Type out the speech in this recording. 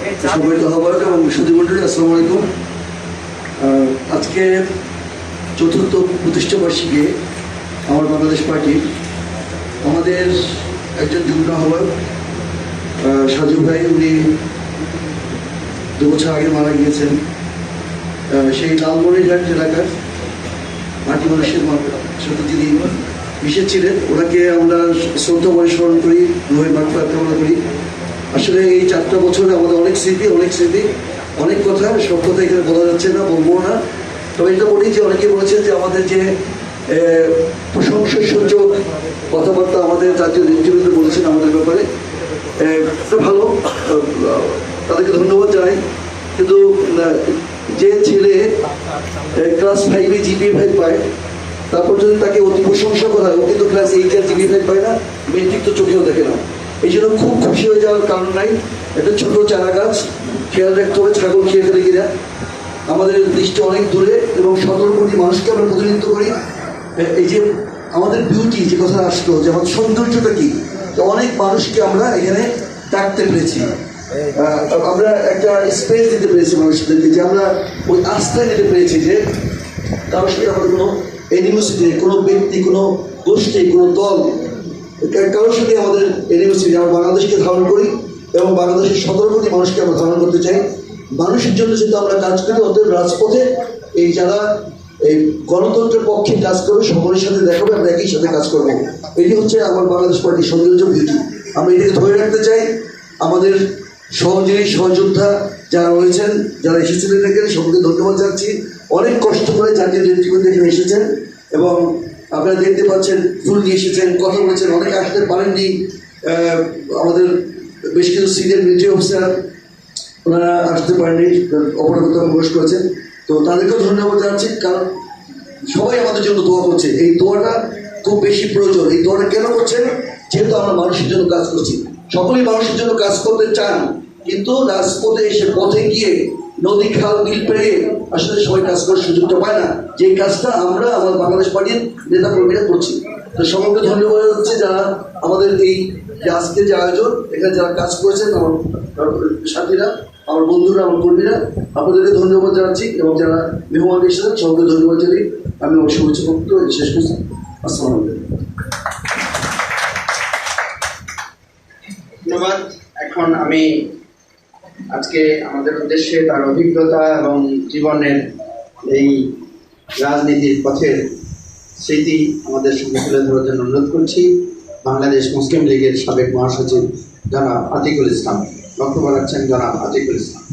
সবাইকে আহ্বায়ক এবং সুধীমণ্ডলী আসসালামু আলাইকুম। আজকে চতুর্থ প্রতিষ্ঠা বার্ষিকী আমার বাংলাদেশ পার্টির আমাদের একজন যুগ্ম আহ্বায়ক সাজু ভাই, উনি 2 বছর আগে মারা গিয়েছেন। সেই লালমনিরহাট এলাকার মাটি মানুষের সাথে যিনি মিশেছিলেন, ওনাকে আমরা শ্রদ্ধা স্মরণ করি, রুহের মাগফিরাত কামনা করি। আসলে এই 4টা বছরে আমাদের অনেক স্মৃতি, অনেক কথা, সব কথা এখানে বলা যাচ্ছে না, বলবো না। তবে এটা বলি যে অনেকে বলেছেন যে আমাদের যে প্রশংসাসূচক কথাবার্তা আমাদের জাতীয় নেতৃবৃন্দ বলেছেন আমাদের ব্যাপারে, ভালো, তাদেরকে ধন্যবাদ জানাই। কিন্তু যে ছেলে ক্লাস 5-এ GPA 5 পায়, তারপর যদি তাকে অতি প্রশংসা করা হয়, ও কিন্তু ক্লাস 8-এ GPA 5 পায় না, মেট্রিক তো চোখেও দেখে না। এই জন্য খুব খুশি হয়ে যাওয়ার কারণ নাই। একটা ছোট চারা গাছ, খেয়াল রাখতে হবে ছাগল খেয়ে ফেলে কিনা। আমাদের দৃষ্টি অনেক দূরে এবং 17 কোটি মানুষকে আমরা প্রতিনিধিত্ব করি। এই যে আমাদের বিউটি, যে কথা আসলো যে আমাদের সৌন্দর্যটা কি, অনেক মানুষকে আমরা এখানে ডাকতে পেরেছি, আমরা একটা স্পেস দিতে পেরেছি মানুষদেরকে, যে আমরা ওই আস্থায় নিতে পেরেছি যে কারোর সাথে আমাদের কোনো এনিমোসিটি নেই, কোনো ব্যক্তি, কোনো গোষ্ঠী, কোনো দল, কারোর সাথে আমাদের এনিমোসিটি। আমরা বাংলাদেশকে ধারণ করি এবং বাংলাদেশের 17 কোটি মানুষকে আমরা ধারণ করতে চাই। মানুষের জন্য যেহেতু আমরা কাজ করি, ওদের রাজপথে এই যারা এই গণতন্ত্রের পক্ষে কাজ করবে, সকলের সাথে দেখাবে, আমরা একই সাথে কাজ করবো। এটি হচ্ছে আমার বাংলাদেশ পার্টির সৌন্দর্য, বিউটি। আমরা এটাকে ধরে রাখতে চাই। আমাদের সহযোগী সহযোদ্ধা যারা রয়েছেন, যারা এসেছিলেন এখানে, সকলকে ধন্যবাদ জানাচ্ছি। অনেক কষ্ট করে জাতীয় নেতৃবৃন্দ এখানে এসেছেন এবং আপনারা দেখতে পাচ্ছেন ফুল নিয়ে এসেছেন, কথা বলেছেন। অনেকে আসতে পারেননি, আমাদের বেশ কিছু সিনিয়র মিলিটারি অফিসার ওনারা আসতে পারেননি, অপরাধতা প্রকাশ করেছেন। তো তাদেরকেও ধন্যবাদ জানাচ্ছি, কারণ সবাই আমাদের জন্য দোয়া করছে। এই দোয়াটা খুব বেশি প্রয়োজন। এই দোয়াটা কেন করছেন? যেহেতু আমরা মানুষের জন্য কাজ করছি, সকলেই মানুষের জন্য কাজ করতে চান, কিন্তু রাজপথে এসে, পথে গিয়ে, নদী খাল বিল পেরিয়ে আসলে সবাই কাজ করার সুযোগটা পায় না। যে কাজটা আমরা আমার বাংলাদেশ পার্টির নেতা কর্মীরা করছি। তো সকলকে ধন্যবাদ হচ্ছে যারা আমাদের এই যে আজকে যে আয়োজন, এখানে যারা কাজ করেছেন, আমার সাথীরা, আমার বন্ধুরা, আমার কর্মীরা, আপনাদেরকে ধন্যবাদ জানাচ্ছি। এবং যারা মেহমান এসেছেন সকলকে ধন্যবাদ জানাই। আমি আমার শুভেচ্ছা বক্তব্য শেষ করছি। আসসালামু আলাইকুম। ধন্যবাদ। এখন আমি আজকে আমাদের উদ্দেশ্যে তার অভিজ্ঞতা এবং জীবনের এই রাজনীতির পথের স্মৃতি আমাদের সঙ্গে তুলে ধরার জন্য অনুরোধ করছি বাংলাদেশ মুসলিম লীগের সাবেক মহাসচিব জনাব আতিকুল ইসলাম। বক্তব্য রাখছেন জনাব আতিকুল ইসলাম।